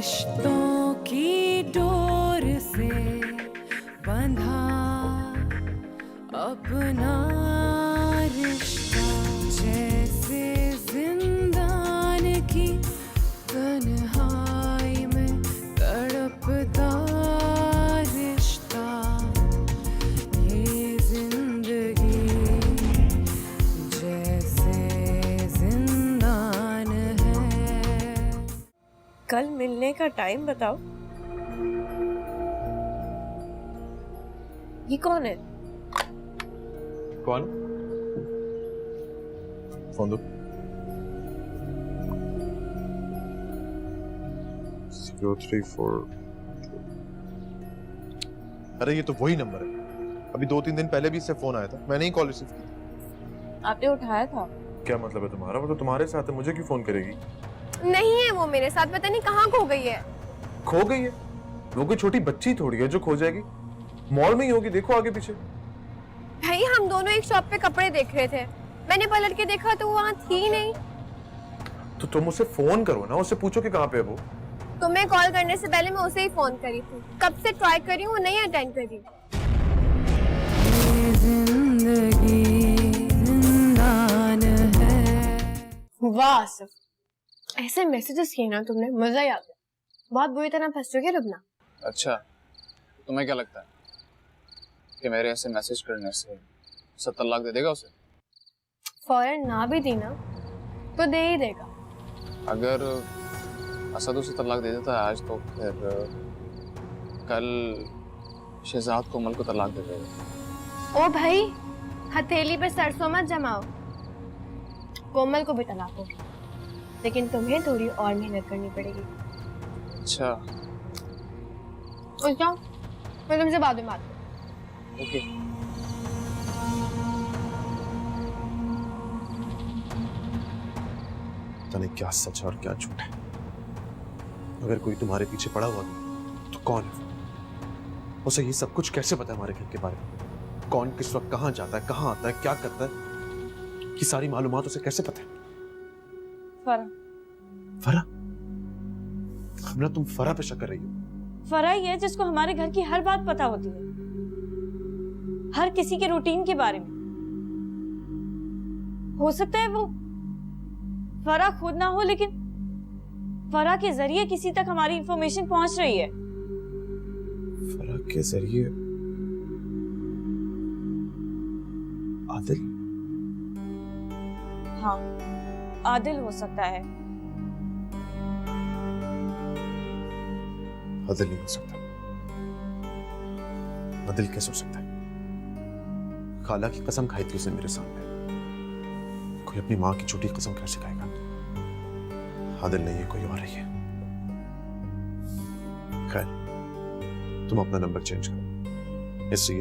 रिश्तों की डोर से बंधा अपना रिश्ता, जैसे जिंदान की तन्हाई में तड़पता रिश्ता, ये जिंदगी जैसे जिंदान है। कल मिलने का टाइम बताओ। ये कौन है? कौन? फोन दो। 034। अरे ये तो वही नंबर है, अभी 2-3 दिन पहले भी इससे फोन आया था, मैंने ही कॉल रिसीव की। आपने उठाया था? क्या मतलब है तुम्हारा? वो तो तुम्हारे साथ है, मुझे क्यों फोन करेगी? नहीं है वो मेरे साथ, पता नहीं कहाँ खो गई है। खो गई है? वो कोई छोटी बच्ची थोड़ी है जो खो जाएगी। मॉल में ही होगी, देखो आगे पीछे। भाई हम दोनों एक शॉप पे कपड़े देख रहे थे, मैंने पलट के देखा तो वो वहाँ थी नहीं। तो तुम उसे फोन करो ना, उससे पूछो कि कहाँ पे है वो। तुम्हें कॉल करने से पहले मैं उसे ही फोन करी थी, कब से ट्राई करी हूँ, वो नहीं अटेंड करी। जिंदगी जिंदान है। वाह आसिफ, ऐसे मैसेजेस किए ना तुमने, मजा ही आ गया। बहुत बुरी तरह फंस चुके रुबना। अच्छा, तुम्हें क्या लगता है कि मेरे ऐसे मैसेज करने से 70 लाख दे देगा उसे? फौरन ना भी दी ना तो दे ही देगा। अगर असद उसे 70 लाख दे देता है आज, तो फिर कल शहजाद कोमल को तलाक दे देगा। ओ भाई, हथेली पे सरसों मत जमाओ। कोमल को भी तलाक होगी, लेकिन तुम्हें थोड़ी और मेहनत करनी पड़ेगी। अच्छा उठ जाओ, मैं तुमसे बाद में बात करूँ। ओके। पता नहीं क्या सच है और क्या झूठ है। अगर कोई तुम्हारे पीछे पड़ा हुआ है तो कौन है? उसे ये सब कुछ कैसे पता है हमारे घर के बारे में? कौन किस वक्त कहाँ जाता है, कहाँ आता है, क्या करता है, ये सारी मालूमात उसे कैसे पता है? फरा। फरा? हमरा, तुम फरा पे शक कर रही हो? फरा ही है जिसको हमारे घर की हर बात पता होती है, हर किसी के रूटीन के बारे में। हो सकता है वो फरा खुद ना हो, लेकिन फरा के जरिए किसी तक हमारी इंफॉर्मेशन पहुंच रही है। फरा के जरिए? आदिल? हाँ, आदिल हो सकता है। आदिल नहीं हो सकता। आदिल कैसे हो सकता है? खाला की कसम खाई थी उसने मेरे सामने। कोई अपनी माँ की झूठी कसम कैसे खाएगा? आदिल नहीं है, कोई और ही है। खैर, तुम अपना नंबर चेंज करो, इससे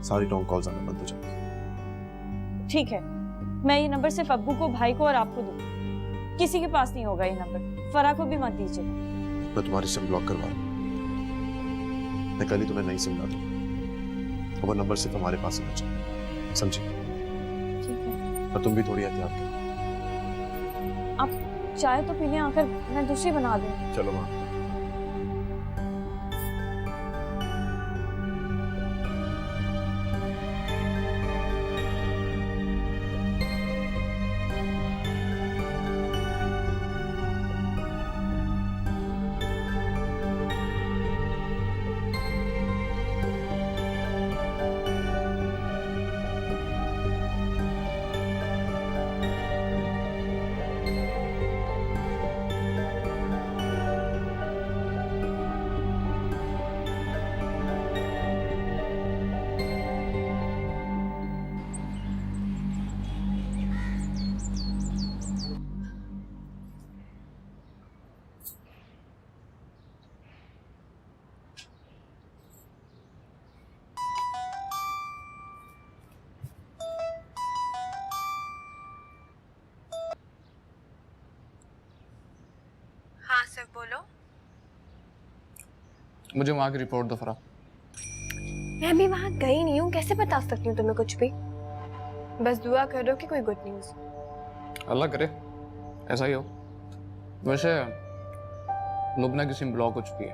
सारी रॉन्ग कॉल्स आना बंद हो जाएगी। ठीक है, मैं ये नंबर सिर्फ अब्बू को, भाई को और आपको दूंगी। किसी के पास नहीं होगा ये नंबर। फरा को भी मत दीजिए। मैं तुम्हारी सिम ब्लॉक करवा रहा हूं। मैं कल ही तुम्हें नई सिम ला दूंगा, और वो नंबर सिर्फ हमारे पास होना चाहिए, समझी? ठीक है। और तुम भी थोड़ी एहतियात करो। आप चाय तो पी लें, आकर मैं दूसरी बना दूं। चलो वहां। हाँ सर बोलो। मुझे वहां की रिपोर्ट दो फरा। मैं अभी वहाँ गई नहीं हूँ, कैसे बता सकती हूँ तुम्हें कुछ भी। बस दुआ करो कि कोई गुड न्यूज़। अल्लाह करे ऐसा ही हो। वैसे लुबना की सिम ब्लॉक हो चुकी है।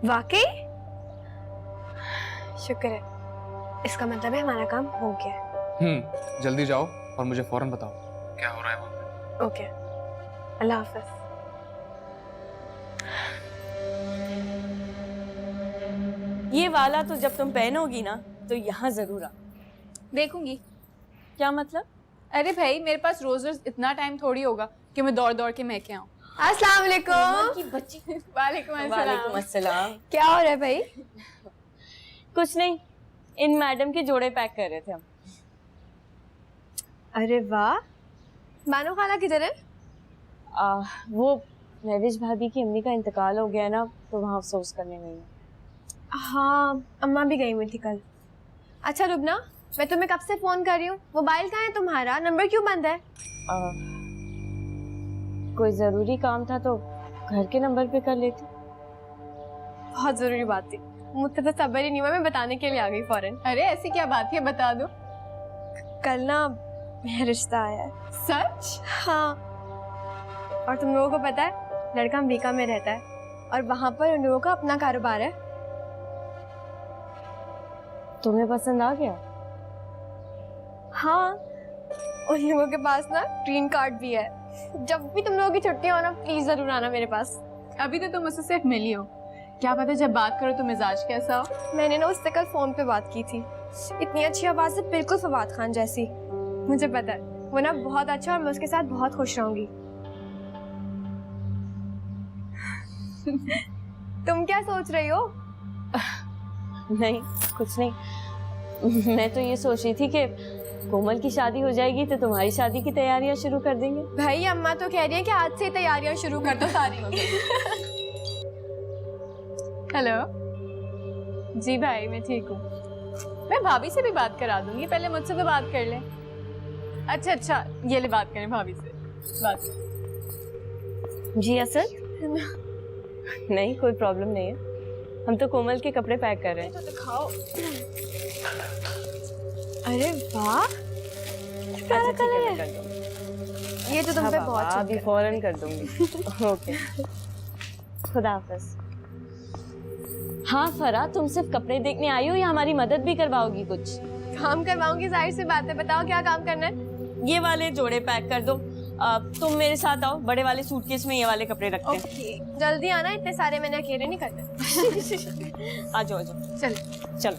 वाकई? शुक्र है, इसका मतलब है हमारा काम हो गया है। जल्दी जाओ और मुझे फौरन बताओ क्या हो रहा है वहाँ पे। ओके, अल्लाह हाफिज। ये वाला तो जब तुम पहनोगी ना तो यहाँ जरूर आ। देखूंगी। क्या मतलब? अरे भाई, मेरे पास रोज रोज इतना टाइम थोड़ी होगा कि मैं दौड़ दौड़ के महके आऊँ। अस्सलाम वालेकुम। की बच्ची। वालेकुम वालेकुम अस्सलाम। अस्सलाम। क्या हो रहा है भाई? कुछ नहीं, इन मैडम के जोड़े पैक कर रहे थे हम। अरे वाह, मानो खाला किधर है? वो महविश भाभी की अम्मी का इंतकाल हो गया ना, तो वहाँ अफसोस करने गई हूँ। हाँ, अम्मा भी गई हुई थी कल। अच्छा लुबना, मैं तुम्हें कब से फोन कर रही हूँ, मोबाइल कहाँ है तुम्हारा? नंबर क्यों बंद है? कोई जरूरी काम था तो घर के नंबर पे कर लेती। बहुत जरूरी बात थी, मुझसे तो सब्र ही नहीं हुआ, मैं बताने के लिए आ गई फौरन। अरे ऐसी क्या बात है, बता दो। कल ना मेरा रिश्ता आया है। सच? हाँ, और तुम लोगों को पता है लड़का अमेरिका में रहता है और वहाँ पर उन लोगों का अपना कारोबार है। तुम्हें पसंद आ गया? हाँ, उन लोगों के पास ना ग्रीन कार्ड भी है। जब भी तुम लोगों की छुट्टी हो ना, प्लीज जरूर आना मेरे पास। अभी तो तुम उससे सिर्फ मिली हो, क्या पता जब बात करो तो मिजाज कैसा हो। मैंने ना उससे कल फोन पे बात की थी, इतनी अच्छी आवाज है, बिल्कुल फवाद खान जैसी। मुझे पता है वो ना बहुत अच्छा, और मैं उसके साथ बहुत खुश रहूंगी। तुम क्या सोच रही हो? नहीं, कुछ नहीं। मैं तो ये सोच रही थी कि कोमल की शादी हो जाएगी तो तुम्हारी शादी की तैयारियां शुरू कर देंगे। भाई अम्मा तो कह रही है कि आज से तैयारियां शुरू कर दो सारी। हेलो जी भाई, मैं ठीक हूँ। मैं भाभी से भी बात करा दूंगी, पहले मुझसे तो बात कर ले। अच्छा, ये ले बात करें भाभी से। बात करें। जी असद? नहीं, कोई प्रॉब्लम नहीं है, हम तो कोमल के कपड़े पैक कर रहे हैं। तो दिखाओ। अरे वाह, अच्छा ठीक है, मैं कर दूंगी। ये तो तुम पे हाँ, बहुत अभी शुक्र है। फौरन कर दूंगी। ओके, खुदा हाफिज। हाँ फरा, तुम सिर्फ कपड़े देखने आई हो या हमारी मदद भी करवाओगी कुछ? काम करवाऊंगी, जाहिर सी बात है। बताओ क्या काम करना है? ये वाले जोड़े पैक कर दो। तुम मेरे साथ आओ, बड़े वाले सूटकेस में ये वाले कपड़े रखते हैं। ओके, जल्दी आना, इतने सारे मैंने अकेले नहीं करने। आ जाओ चल। चलो।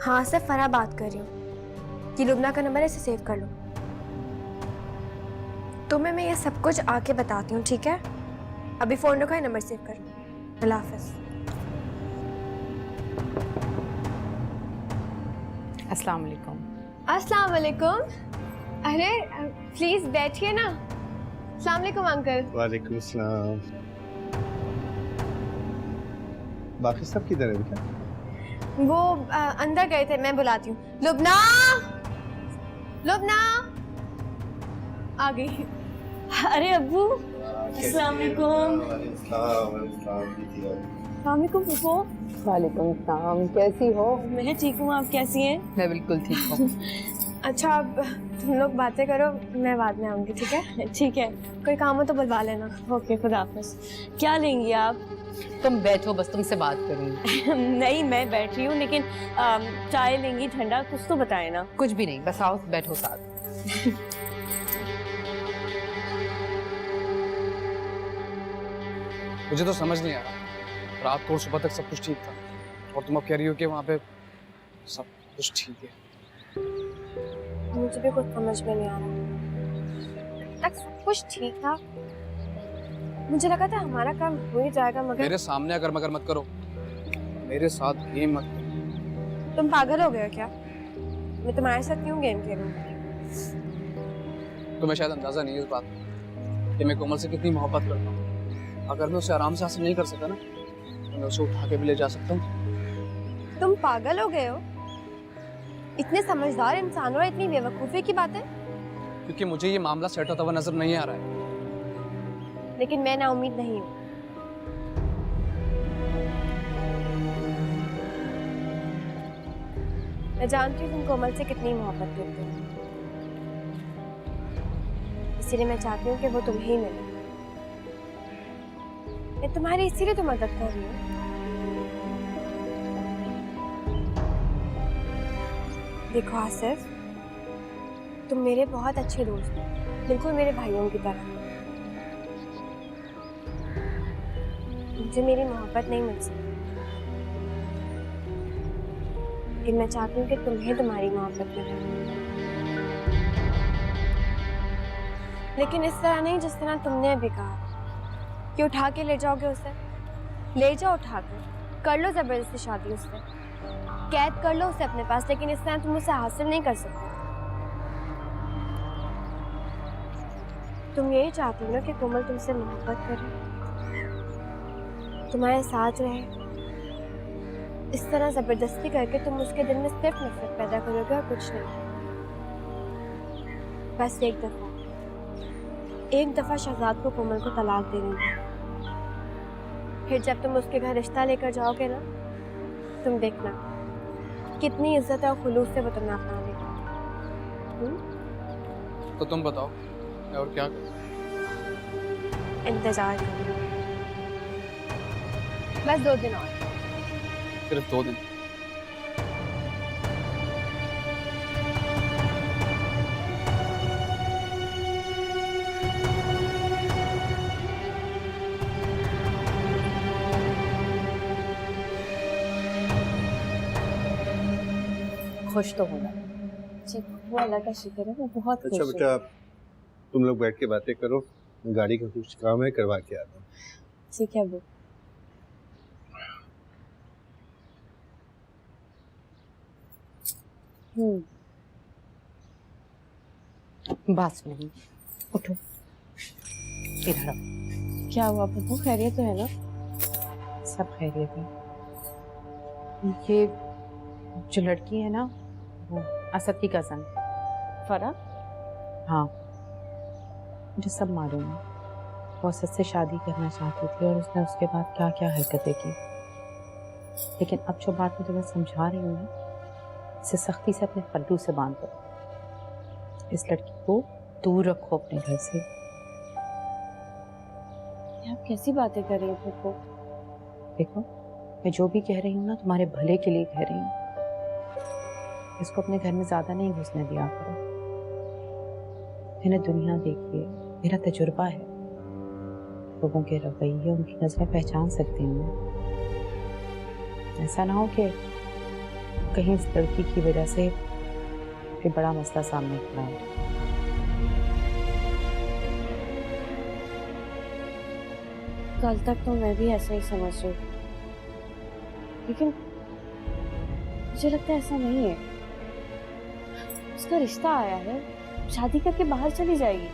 हाँ, से फरा बात कर रही हूँ कि लुबना का नंबर है, इसे सेव कर लो। तुम्हें मैं ये सब कुछ आके बताती हूँ, ठीक है? अभी फोन रखो, नंबर सेव कर लो। अल्लाह हाफिज। अस्सलाम वालेकुम। अस्सलाम वालेकुम। अरे प्लीज बैठिए ना। अस्सलाम वालेकुम अंकल। वालेकुम सलाम। बाकी सब किधर है बेटा? वो अंदर गए थे, मैं बुलाती हूँ। लुबना, लुबना आ गई। अरे अब्बू, अस्सलाम वालेकुम। वालेकुम फूफो। वालेकुम सलाम, कैसी हो? मैं ठीक हूँ, आप कैसी हैं? मैं बिल्कुल ठीक हूँ। अच्छा, अब तुम लोग बातें करो, मैं बाद में आऊंगी, ठीक है? ठीक है। कोई काम हो तो बुलवा लेना। ओके, खुदा हाफिज। क्या लेंगी आप? तुम बैठो, बस तुमसे बात करूंगी। नहीं, मैं बैठ रही हूँ, लेकिन चाय लेंगी, ठंडा कुछ तो बताए ना। कुछ भी नहीं, बस आओ बैठो साथ। मुझे तो समझ नहीं आ रहा, रात को और सुबह तक सब कुछ ठीक था और तुम अब कह रही हो कि वहाँ पे सब कुछ ठीक है। मुझे भी कुछ समझ में नहीं आ रहा। तक सब कुछ ठीक था, मुझे लगा था हमारा काम हो ही जाएगा, मगर मेरे सामने अगर मगर मत करो, मेरे साथ गेम मत करो। तुम पागल हो गए हो क्या? मैं तुम्हारे साथ क्यों गेम खेलूं? तुम्हें शायद अंदाजा नहीं है इस बात कि मैं कोमल से कितनी मोहब्बत करता हूँ। अगर मैं उसे आराम से हासिल नहीं कर सका ना, तो मैं उसे उठा के भी ले जा सकता हूँ। तुम पागल हो गए हो? इतने समझदार इंसान और इतनी बेवकूफी की बात है। क्योंकि मुझे ये मामला सेट होता हुआ नजर नहीं आ रहा है। लेकिन मैं ना उम्मीद नहीं हूँ। मैं जानती हूँ तुम कोमल से कितनी मोहब्बत करते हो, इसीलिए मैं चाहती हूँ कि वो तुम्हें ही मिले। मैं तुम्हारी इसीलिए तो मदद कर रही हूँ। देखो आसिफ, तुम मेरे बहुत अच्छे दोस्त हो, बिल्कुल मेरे भाइयों की तरह। मुझे मेरी मोहब्बत नहीं मिल सकती, लेकिन मैं चाहती हूँ कि तुम्हें तुम्हारी मोहब्बत मिले, लेकिन इस तरह नहीं जिस तरह तुमने अभी कहा कि उठा के ले जाओगे उसे। ले जाओ उठा कर लो जबरदस्ती शादी उससे, कैद कर लो उसे अपने पास, लेकिन इस तरह तुम उसे हासिल नहीं कर सकते। तुम यही चाहती हो ना कि कोमल तुमसे मोहब्बत करे, तुम्हारे साथ रहे। इस तरह जबरदस्ती करके तुम उसके दिल में सिर्फ नफरत पैदा करोगे और कुछ नहीं। बस एक दफा शहजाद को कोमल को तलाक दे देंगे, फिर जब तुम उसके घर रिश्ता लेकर जाओगे ना, तुम देखना कितनी इज्जत और खुलूस से वो तुम्हें अपना लेगा। तो तुम बताओ मैं और क्या करूं? इंतजार करो, बस 2 दिन और। सिर्फ 2 दिन? खुश तो होना जी, वो अल्लाह का शुक्र है, मैं बहुत खुश अच्छा हूँ। बेटा, तुम लोग बैठ के बातें करो, गाड़ी का कुछ काम है करवा के आता हूँ। ठीक है वो। बात सुनिए, उठो, इधर आओ। क्या हुआ पप्पू, खैरियत तो है ना? सब खैरियत है। ये जो लड़की है ना, वो असद की कज़न। फरा? हाँ, मुझे सब मालूम है। वो असद से शादी करना चाहती थी और उसने उसके बाद क्या क्या हरकतें की, लेकिन अब जो बात मैं तुम्हें समझा रही हूँ ना, इसे सख्ती से अपने पल्लू से बांध दो। इस लड़की को दूर रखो अपने घर से। आप कैसी बातें कर रही हो पप्पू? देखो, मैं जो भी कह रही हूँ ना, तुम्हारे भले के लिए कह रही हूँ। इसको अपने घर में ज्यादा नहीं घुसने दिया करो। मैंने दुनिया देखी है, मेरा तजुर्बा है, लोगों के रवैये, उनकी नजरें पहचान सकती हूँ। ऐसा ना हो कि कहीं इस लड़की की वजह से कोई बड़ा मसला सामने खड़ा हो। कल तक तो मैं भी ऐसा ही समझ रही थी, लेकिन मुझे लगता है ऐसा नहीं है। उसका रिश्ता आया है, शादी करके बाहर चली जाएगी।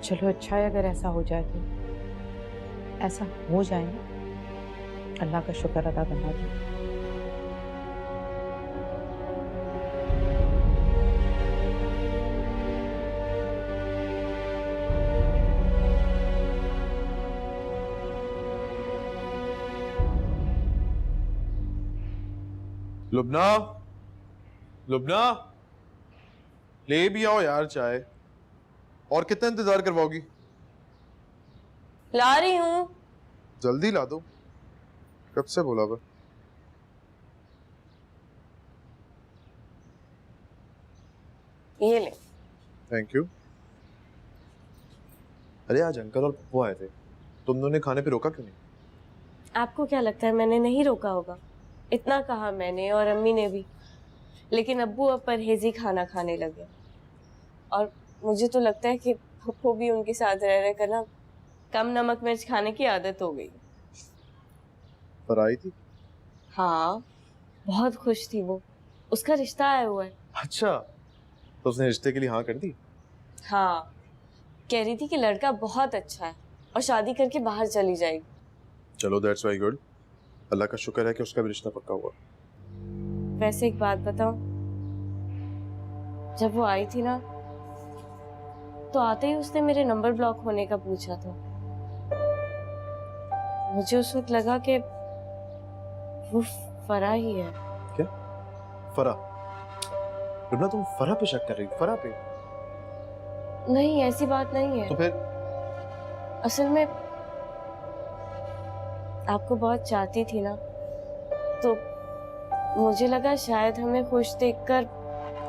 चलो अच्छा है, अगर ऐसा हो जाए तो। ऐसा हो जाए ना, अल्लाह का शुक्र अदा करना चाहिए। लुबना, लुबना, ले भी आओ यार चाय। और कितना इंतजार करवाओगी? ला रही हूँ। जल्दी ला दो, कब से बोला बा? ये ले। Thank you. अरे आज अंकल और पप्पू आए थे, तुम दोनों ने खाने पे रोका क्यों नहीं? आपको क्या लगता है मैंने नहीं रोका होगा? इतना कहा मैंने और अम्मी ने भी, लेकिन अब्बू अब परहेजी खाना खाने लगे। और मुझे तो लगता है कि पप्पू भी उनके साथ रह रहे कर ना कम नमक मिर्च खाने की आदत हो गई। पर आई थी? हाँ, बहुत खुश थी वो। उसका रिश्ता आया हुआ है। अच्छा, तो उसने रिश्ते के लिए हाँ कर दी? हाँ, कह रही थी कि लड़का बहुत अच्छा है और शादी करके बाहर चली जाएगी। चलो दैट्स वेरी गुड। अल्लाह का शुक्र है कि उसका भी रिश्ता पक्का हुआ। वैसे एक बात बताऊं, जब वो आई थी ना, तो आते ही उसने मेरे नंबर ब्लॉक होने का पूछा था। मुझे उस वक्त लगा कि वो फरा ही है। क्या? फराह। रुबना तुम फराह पे शक कर रही हो? फराह पे? नहीं, ऐसी बात नहीं है। तो फिर? असल में आपको बहुत चाहती थी ना, तो मुझे लगा शायद हमें खुश देखकर।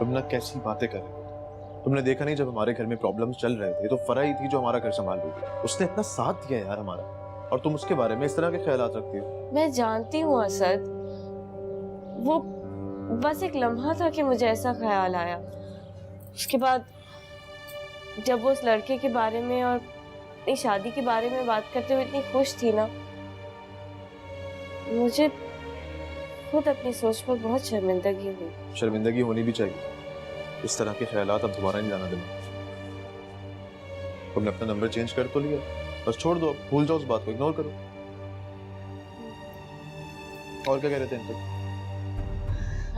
रुबना कैसी बातें कर रही हो? तुमने देखा नहीं जब हमारे घर में प्रॉब्लम्स चल रहे थे तो फराह ही थी जो हमारा घर संभाल रही थी। उसने इतना साथ दिया यार हमारा, और तुम उसके बारे में इस तरह के ख्यालात रखती हो। मैं जानती हूँ असद, वो बस एक लम्हा था कि मुझे ऐसा ख्याल आया। उसके बाद जब वो उस लड़के के बारे में और अपनी शादी के बारे में बात करते हुए इतनी खुश थी ना, मुझे खुद अपनी सोच पर बहुत शर्मिंदगी हुई। शर्मिंदगी होनी भी चाहिए। इस तरह के ख्यालात अब दोबारा नहीं लाना देना। तुमने अपना नंबर चेंज कर तो लिया, बस छोड़ दो, अब भूल जाओ उस बात को, इग्नोर करो। और क्या कह रहे थे अंकल?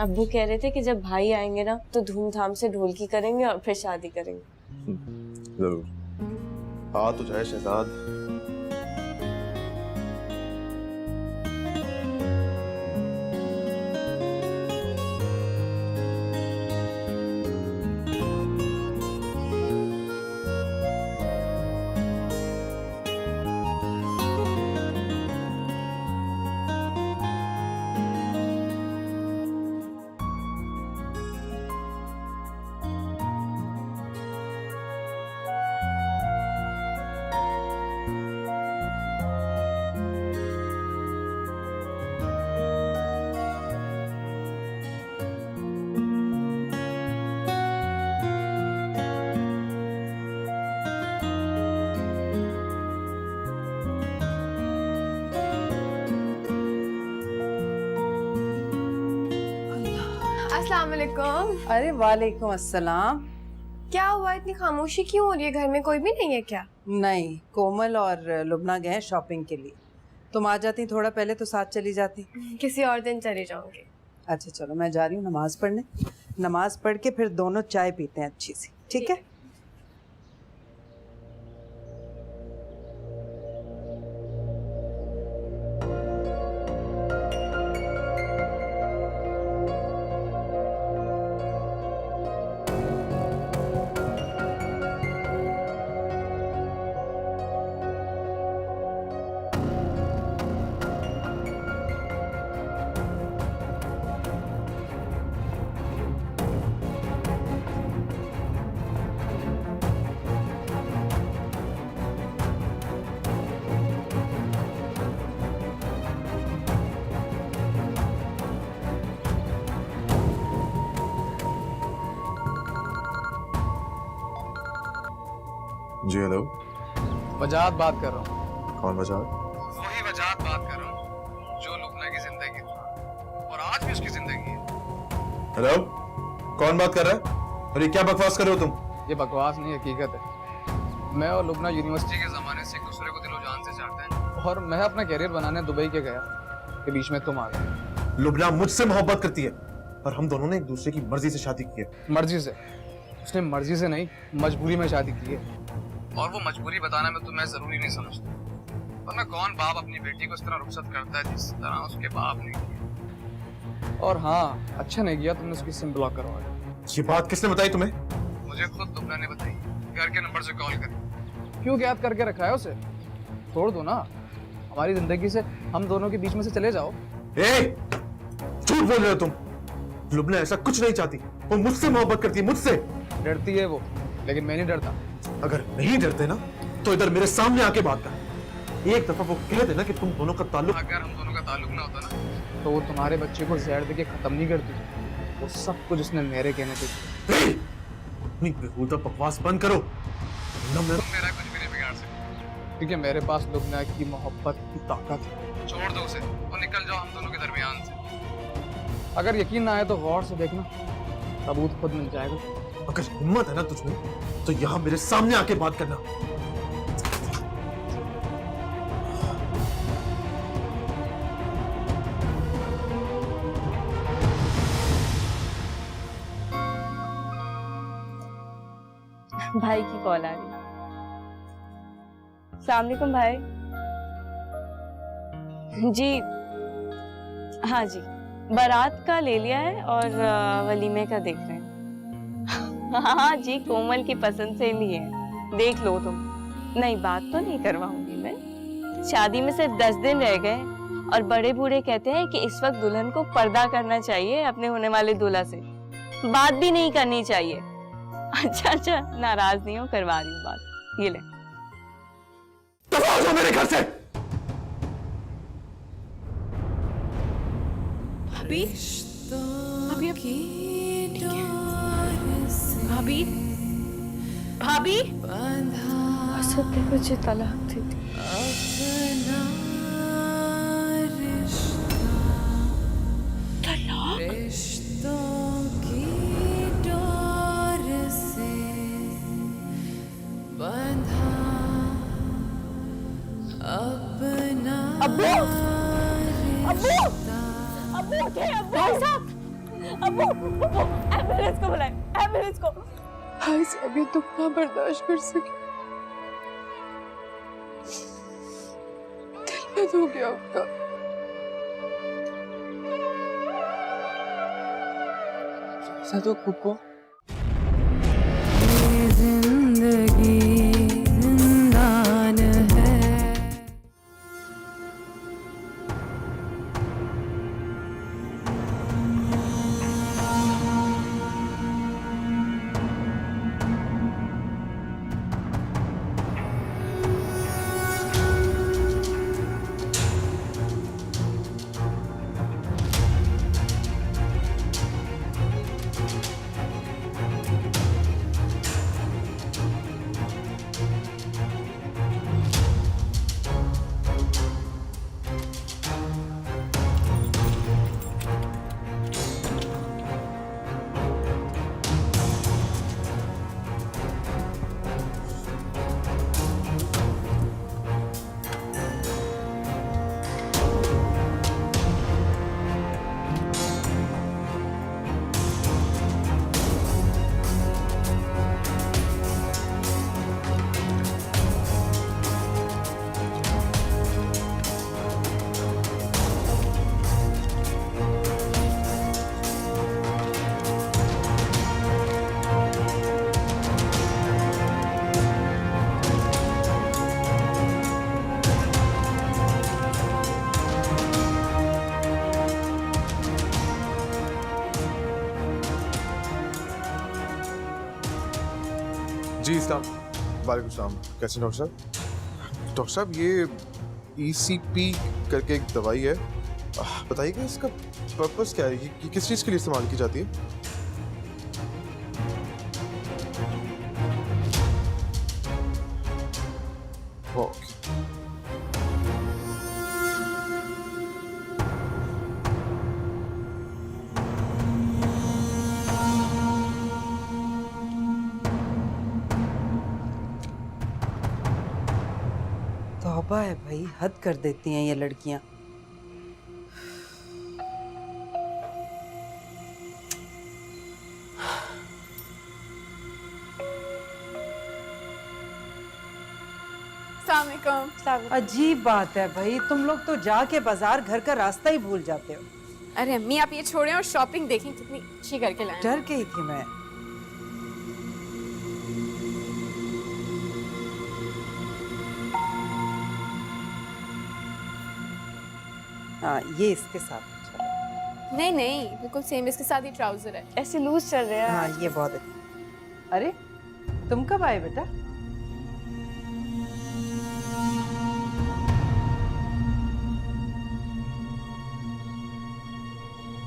अब्बू कह रहे थे कि जब भाई आएंगे ना तो धूमधाम से ढोलकी करेंगे और फिर शादी करेंगे। जरूर। आ तो जाए शहजाद। अस्सलाम वालेकुम। अरे वालेकुम अस्सलाम। क्या हुआ, इतनी खामोशी क्यों हो रही है? घर में कोई भी नहीं है क्या? नहीं, कोमल और लुबना गए शॉपिंग के लिए। तुम आ जाती थोड़ा पहले तो साथ चली जाती। किसी और दिन चली जाऊंगी। अच्छा चलो, मैं जा रही हूँ नमाज पढ़ने। नमाज पढ़ के फिर दोनों चाय पीते हैं अच्छी सी, ठीक है? जी हेलो। वजाहत बात कर रहा हूँ। कौन बजा? वही वजाहत बात कर रहा हूँ जो लुबना की जिंदगी थी और आज भी उसकी जिंदगी है। हेलो, कौन बात कर रहा है? और ये क्या बकवास कर रहे हो तुम? ये बकवास नहीं, हकीकत है। मैं और लुबना यूनिवर्सिटी के ज़माने से एक दूसरे को दिलो जान से जानते हैं, और मैं अपना कैरियर बनाने दुबई के गया के बीच में तुम आ गए। लुबना मुझसे मोहब्बत करती है और हम दोनों ने एक दूसरे की मर्जी से शादी की है। मर्जी से? उसने मर्जी से नहीं, मजबूरी में शादी की है, और वो मजबूरी बताना मैं तुम्हें जरूरी नहीं समझता। वरना कौन बाप अपनी बेटी को इस तरह रुखसत करता है जिस तरह उसके बाप ने किया। और हाँ, अच्छा नहीं किया तुमने उसकी सिम ब्लॉक करवाया। ये बात किसने बताई तुम्हें? मुझे खुद लुबना ने बताई, घर के नंबर से कॉल करी। क्यों याद करके रखा है उसे? छोड़ दो ना, हमारी जिंदगी से हम दोनों के बीच में से चले जाओ। झूठ बोल रहे हो तुम। लुबना ऐसा कुछ नहीं चाहती, वो मुझसे मोहब्बत करती है, मुझसे। डरती है वो, लेकिन मैं नहीं डरता। अगर नहीं डरते ना तो इधर मेरे सामने आके बात कर। एक दफा वो कह देना कि तुम दोनों का ताल्लुक। अगर हम दोनों का ताल्लुक ना होता ना तो वो तुम्हारे बच्चे को जहर देके खत्म नहीं करती। वो सब कुछ उसने मेरे कहने पे। अपनी बेहुदा बकवास बंद करो। तुम मेरा कुछ भी नहीं बिगाड़ सकते, क्योंकि मेरे पास लुबना की मोहब्बत की ताकत है। छोड़ दो उसे और निकल जाओ हम दोनों के दरमियान से। अगर यकीन ना आए तो गौर से देखना, सबूत खुद मिल जाएगा। अगर हिम्मत है ना तुझमें तो यहाँ मेरे सामने आके बात करना। भाई की कॉल आ रही। अस्सलाम वालेकुम भाई। जी हाँ जी, बारात का ले लिया है और वलीमे का देख रहे हैं। हाँ जी, कोमल की पसंद से लिए है, देख लो तुम। नहीं, बात तो नहीं करवाऊंगी मैं। शादी में सिर्फ 10 दिन रह गए और बड़े बूढ़े कहते हैं कि इस वक्त दुल्हन को पर्दा करना चाहिए अपने होने वाले दूल्हा से, बात भी नहीं करनी चाहिए। अच्छा, नाराज नहीं हो, करवा रही हूँ बात। ये ले। दफा हो जाओ मेरे घर से। भाभी भाभी भाभी भाभी असद ने मुझे तलाक दी थी। रिश्तों की डोर से बंधा अपना अब्बू उठे, अब्बू भाई साहब, अब्बू एम्बुलेंस को बुलाए, एम्बुलेंस को। भाई साहब ये दुख ना बर्दाश्त कर सके, दिल में हो गया उनका। ऐसा तो कुको जिंदगी जिंदान है। जी इस्लाम, वालेकुम सलाम। कैसे डॉक्टर साहब? डॉक्टर साहब ये ECP करके एक दवाई है, बताइएगा इसका पर्पस क्या है? ये किस चीज़ के लिए इस्तेमाल की जाती है? ओके। तौबा है भाई, हद कर देती हैं ये लड़कियां। अजीब बात है भाई, तुम लोग तो जाके बाजार घर का रास्ता ही भूल जाते हो। अरे अम्मी आप ये छोड़ें और शॉपिंग देखें कितनी अच्छी करके लाए। डर के ही थी मैं। हाँ ये इसके साथ। नहीं नहीं बिल्कुल सेम, इसके साथ ही ट्राउजर है। ऐसे लूज चल रहे हैं। हाँ ये बहुत अच्छा। अरे तुम कब आए बेटा?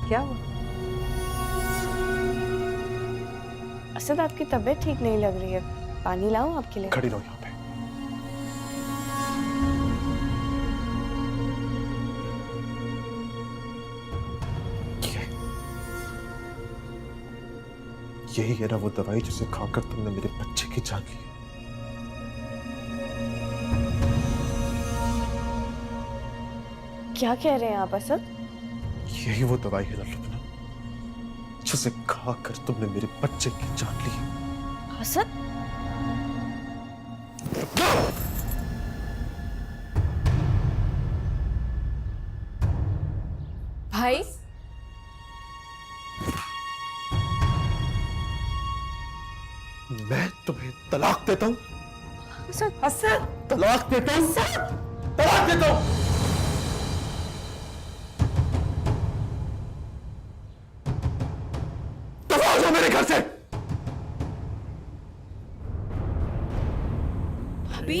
क्या हुआ? असद आपकी तबीयत ठीक नहीं लग रही है, पानी लाऊं आपके लिए? खड़ी रहो यहाँ पे। यही है ना वो दवाई जिसे खाकर तुमने मेरे बच्चे की जान ली। क्या कह रहे हैं आप असद? यही वो दवाई है ना लुबना, जिसे खाकर तुमने मेरे बच्चे की जान ली। असद भाई मैं तुम्हें तलाक देता हूं, असद तलाक देता हूं, तलाक देता हूं। दफा हो जाओ मेरे घर से। भाभी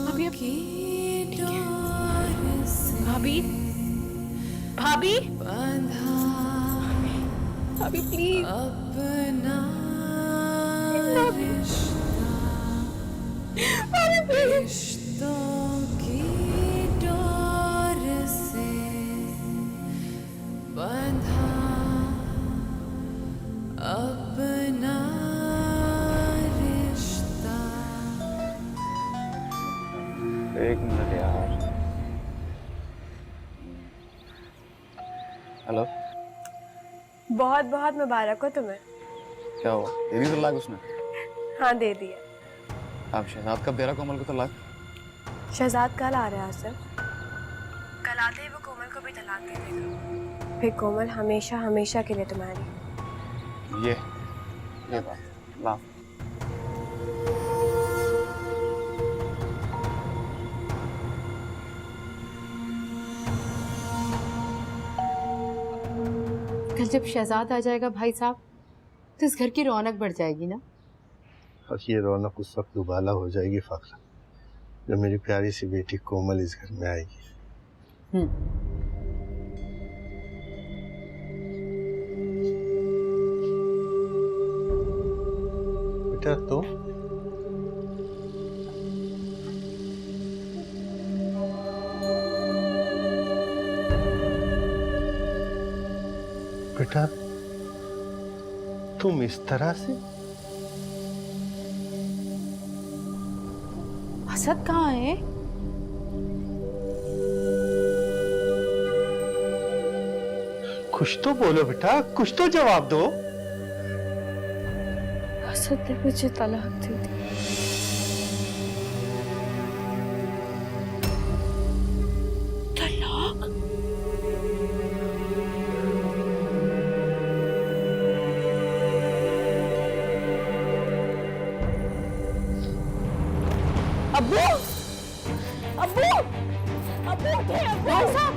भाभी भाभी भाभी भाभी प्लीज अपना रिश्तों की डोर से बंधा अपना रिश्ता। एक मिनट यार। हेलो, बहुत बहुत मुबारक हो तुम्हें। क्या हुआ? दे दी तलाक उसने? हाँ दे दिया। अब शहजाद कब दे रहा कोमल को तलाक? शहजाद कल आ रहा है सर। कल आते ही वो कोमल को भी तलाक दे देगा। फिर कोमल हमेशा हमेशा के लिए तुम्हारी। ये बात ला। कल जब शहजाद आ जाएगा भाई साहब तो इस घर की रौनक बढ़ जाएगी ना। और ये रौनक उस वक्त दुबाला हो जाएगी फाखरा, जब मेरी प्यारी सी बेटी कोमल इस घर में आएगी। बेटा तो बेटा तुम इस तरह से? असद कहाँ है? कुछ तो बोलो बेटा, कुछ तो जवाब दो। असद ने मुझे तलाक दे दी। तलाक? अब्बू, अब्बू, अब्बू उठे, भाई साहब,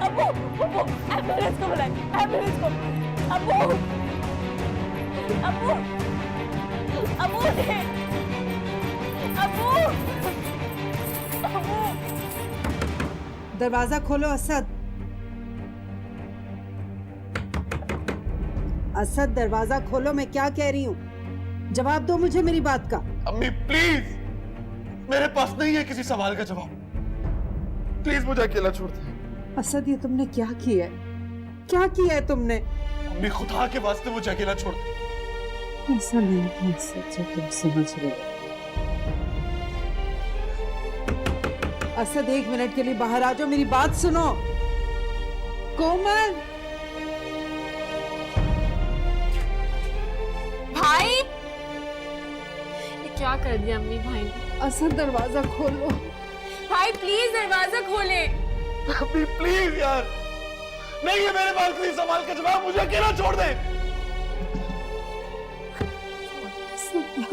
अब्बू, अब्बू, एम्बुलेंस को बुलाए, एम्बुलेंस को, अब्बू, अब्बू, अब्बू उठे, अब्बू, अब्बू। दरवाजा खोलो असद। असद दरवाजा खोलो, मैं क्या कह रही हूँ, जवाब दो मुझे मेरी बात का। अम्मी प्लीज, मेरे पास नहीं है किसी सवाल का जवाब, प्लीज मुझे अकेला छोड़ दे। असद ये तुमने क्या किया है, क्या किया है तुमने? अम्मी खुदा के वास्ते मुझे अकेला छोड़ दे। ऐसा नहीं था असद, जो तुम समझ रहे हो। असद 1 मिनट के लिए बाहर आ जाओ, मेरी बात सुनो। कोमल, भाई ये क्या कर दिया अम्मी भाई ने? असद दरवाजा खोलो। भाई प्लीज दरवाजा खोले। अम्मी प्लीज यार, नहीं है मेरे पास किसी सवाल का जवाब, मुझे अकेला छोड़ दे।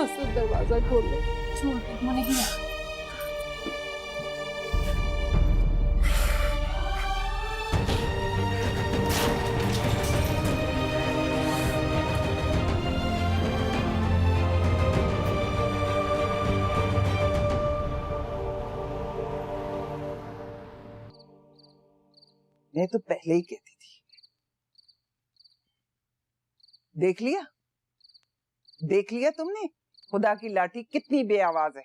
असद दरवाजा खोलो। छोड़ मुझे नहीं। मैं तो पहले ही कहती थी। देख लिया, देख लिया तुमने, खुदा की लाठी कितनी बेआवाज है।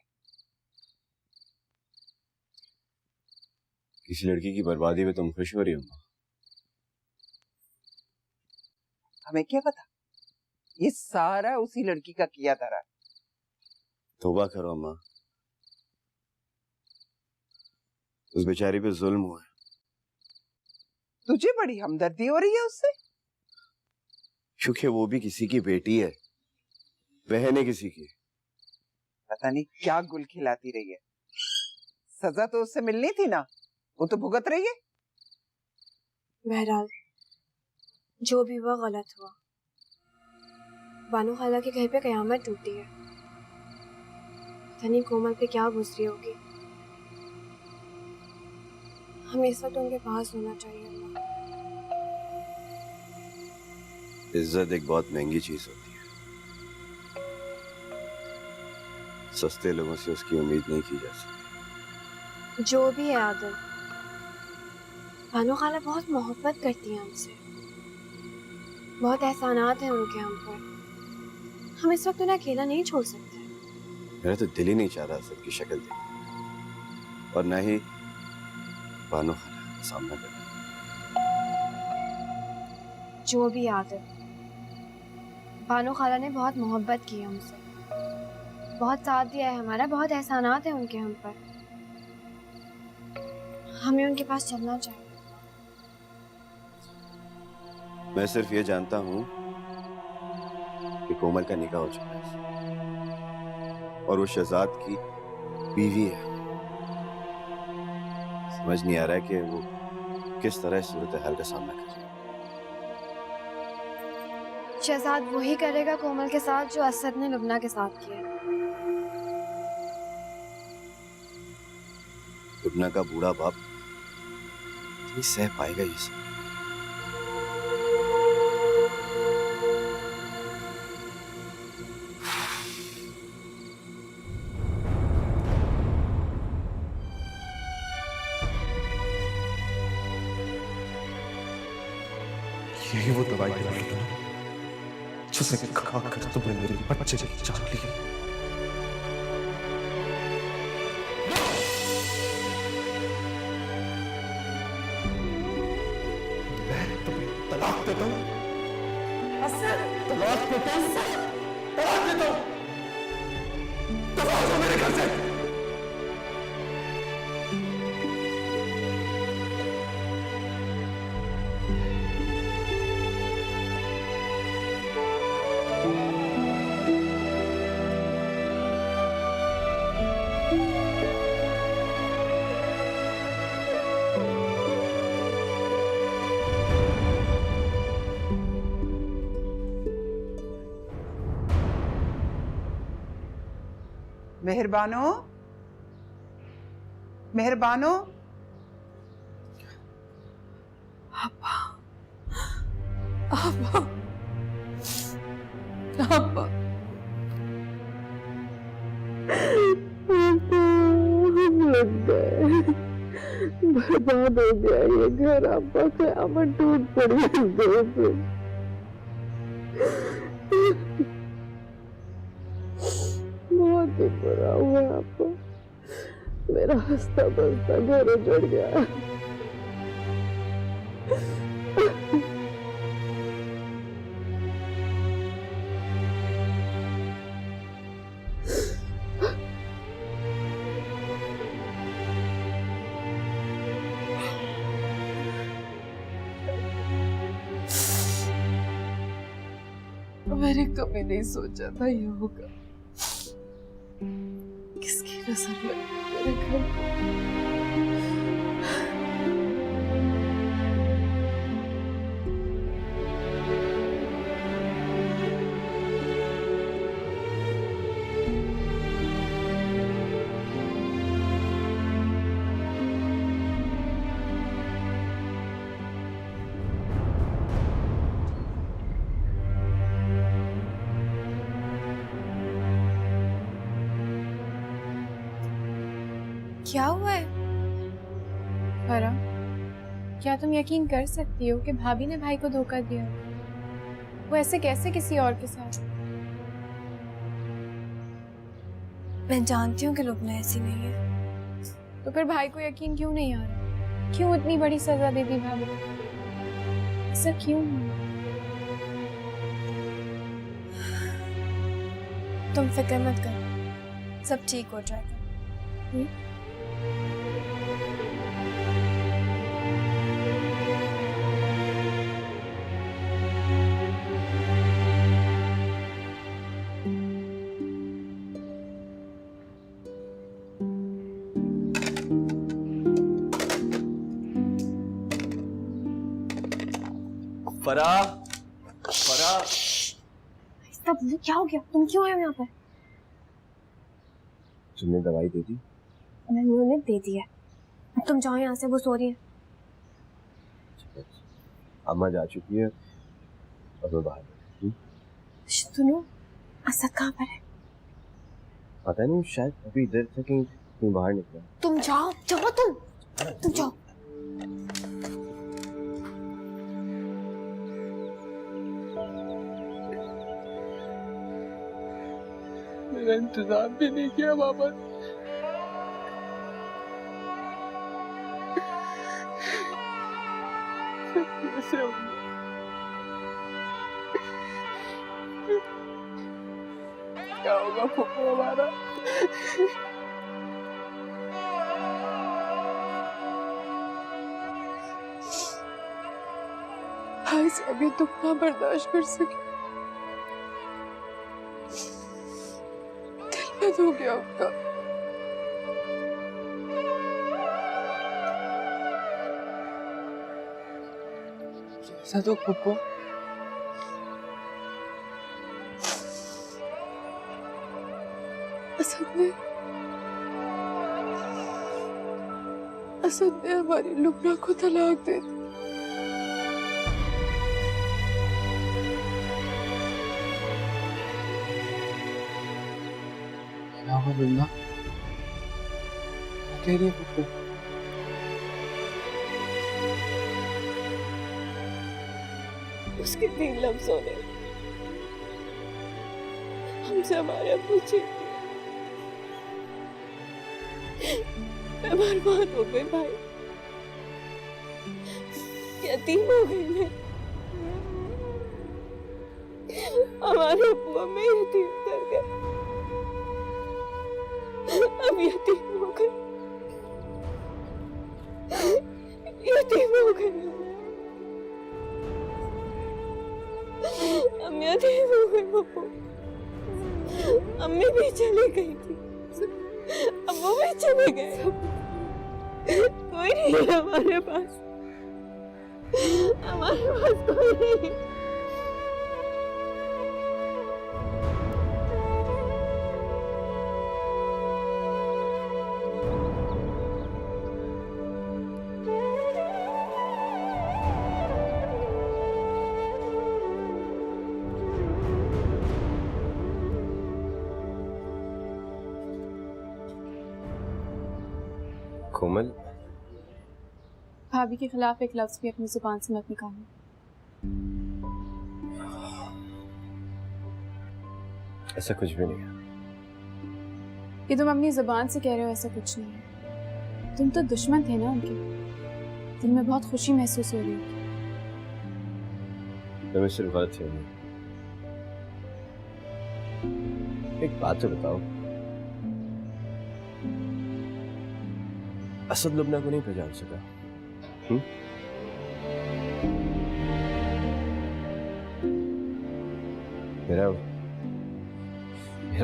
किसी लड़की की बर्बादी में तुम खुश हो रही हो? हमें क्या पता, ये सारा उसी लड़की का किया धरा है। तौबा करो अम्मा, उस बेचारी पे जुल्म हुआ है। तुझे बड़ी हमदर्दी हो रही है उससे? क्योंकि वो भी किसी की बेटी है, बहन है किसी की। पता नहीं क्या गुल खिलाती रही है। सजा तो उससे मिलनी थी ना, वो तो भुगत रही है। बहरहाल जो भी हुआ गलत हुआ। बानो खाला के घर पे कयामत टूटी है। पता नहीं कोमल पे क्या गुजरी होगी। हमें इस वक्त उनके पास होना चाहिए। अल्लाह, इज्जत एक बहुत महंगी चीज होती है, सस्ते लोगों से उसकी उम्मीद नहीं की जा सकती। जो भी है आदिल, बानो खाला बहुत मोहब्बत करती हैं हमसे, बहुत एहसानात हैं उनके हम पर। हम इस वक्त उन्हें अकेला नहीं छोड़ सकते। मेरा तो दिल ही नहीं चाह रहा सबकी शक्ल देखने, और न ही बानो खाला का सामना करना। जो भी आदिल, बानो खाला ने बहुत मोहब्बत की है हमसे, बहुत साथ दिया है हमारा, बहुत एहसानात हैं उनके हम पर। हमें उनके पास चलना चाहिए। मैं सिर्फ ये जानता हूं कि कोमल का निकाह हो चुका है और वो शहजाद की बीवी है। समझ नहीं आ रहा है कि वो किस तरह इस सूरत हाल का सामना कर रही है। शहजाद वही करेगा कोमल के साथ जो असद ने लुबना के साथ किया। लुबना का बूढ़ा बाप नहीं सह पाएगा ये सब। यही वो दवाई खिलाई थी जिसे खा कर तुमने मेरे बच्चे की जान ली। मैं तुम्हें तलाक देता हूं, तलाक देता हूं, तलाक देता हूं। दफा हो जाओ मेरे घर से। मेहरबानो, मेहरबानो। अब्बा, अब्बा, अब्बा। बर्बाद हो गया ये घर। अब्बा कयामत टूट पड़ी है। बहुत ही बुरा हुआ आपको। मेरा हंसता बसता घर उजड़ गया। मैंने कभी नहीं सोचा था ये होगा। किसकी नजर लगी मेरे घर को। क्या हुआ है? फरा, क्या तुम यकीन कर सकती हो कि भाभी ने भाई को धोखा दिया? वो ऐसे कैसे किसी और के साथ? मैं जानती हूँ कि लुबना ऐसी नहीं है। तो फिर भाई को यकीन क्यों नहीं आ रहा? क्यों इतनी बड़ी सजा दे दी भाभी? ऐसा क्यों? तुम फिक्र मत करो, सब ठीक हो जाएगा। फरा, फरा, रास्ता भूलो, क्या हो गया? तुम क्यों आए हो यहाँ पर? तुमने दवाई दे दी? मैंने उन्हें दे दी है, अब तुम जाओ यहाँ से, वो सो रही है। अम्मा जा चुकी है और मैं बाहर हूँ। सुनो, असद कहाँ पर है? पता नहीं, शायद अभी इधर से कहीं बाहर निकला। तुम जाओ जाओ, तुम जाओ। मेरा इंतजाम भी नहीं किया वापस। कैसे होगा? क्या होगा फुप्पू हमारा? भाई से अभी तुम ना बर्दाश्त कर सके, दिल में हो गया उनका। ऐसा तो फुप्पू असद ने हमारी लुबना को तलाक दे दी। क्या हुआ लुल्ला? कह रही है फुप्पू? उसके 3 लफ्जों ने हमसे हमारे अब्बू छीन लिए। मैं बर्बाद हो गई भाई, यतीम हो गई मैं। हमारे अब्बू हमें यतीम कर गए, अब यतीम हो गए, यतीम हो गए, हम यतीम हो गए पप्पू। अम्मी भी चली गई थी, अब वो भी चले गए, कोई नहीं है हमारे पास, हमारे पास कोई नहीं। कोमल, भाभी के खिलाफ एक लफ्ज भी अपनी जुबान से मत निकालना। ऐसा कुछ भी नहीं है। ये तुम अपनी जुबान से कह रहे हो, ऐसा कुछ नहीं है। तुम तो दुश्मन थे ना उनके, दिल में बहुत खुशी महसूस हो रही है। मैं सिर्फ गलत फहमी। एक बात तो बताओ, असद लुबना को नहीं पहचान सका? मेरा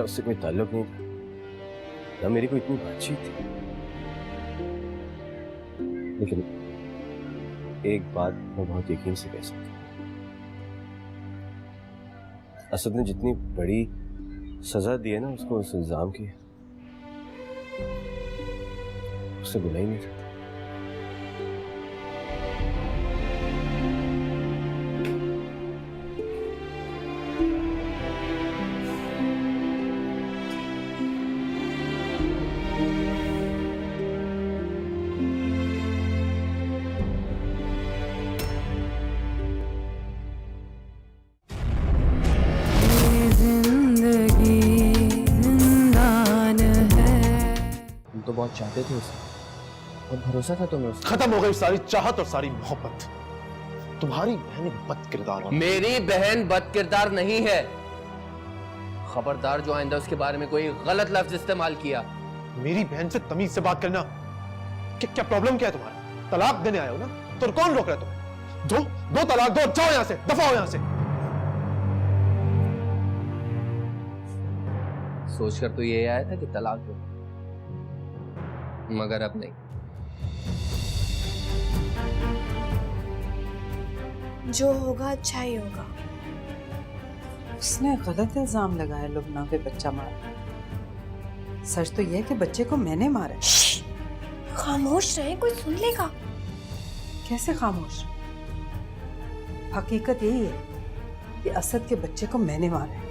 उससे कोई ताल्लुक नहीं था, ना मेरी कोई इतनी बातचीत थी। लेकिन एक बात मैं बहुत यकीन से कह सकता हूँ, असद ने जितनी बड़ी सजा दी है ना उसको उस इल्जाम की, उससे बुला ही नहीं था। तो बहुत चाहते थे उसे, और भरोसा था तुम्हें उससे। खत्म हो गई सारी चाहत और सारी मोहब्बत। तुम्हारी बहन एक बद किरदार है। मेरी बहन बद किरदार नहीं है। खबरदार जो आइंदा उसके बारे में कोई गलत लफ्ज इस्तेमाल किया। मेरी बहन से तमीज से बात करना। क्या प्रॉब्लम क्या है तुम्हारा? तलाक देने आए हो ना, तो कौन रोक रहा है तुम्हें? दो तलाक दो, जाओ यहां से, दफा हो यहां से। सोचकर तो ये आया था कि तलाक दो, मगर अब नहीं। जो होगा अच्छा ही होगा, उसने गलत इल्जाम लगाया लुबना पे बच्चा मारा। सच तो यह है कि बच्चे को मैंने मारा है। खामोश रहे, कोई सुन लेगा। कैसे खामोश? हकीकत यही है कि असद के बच्चे को मैंने मारा है।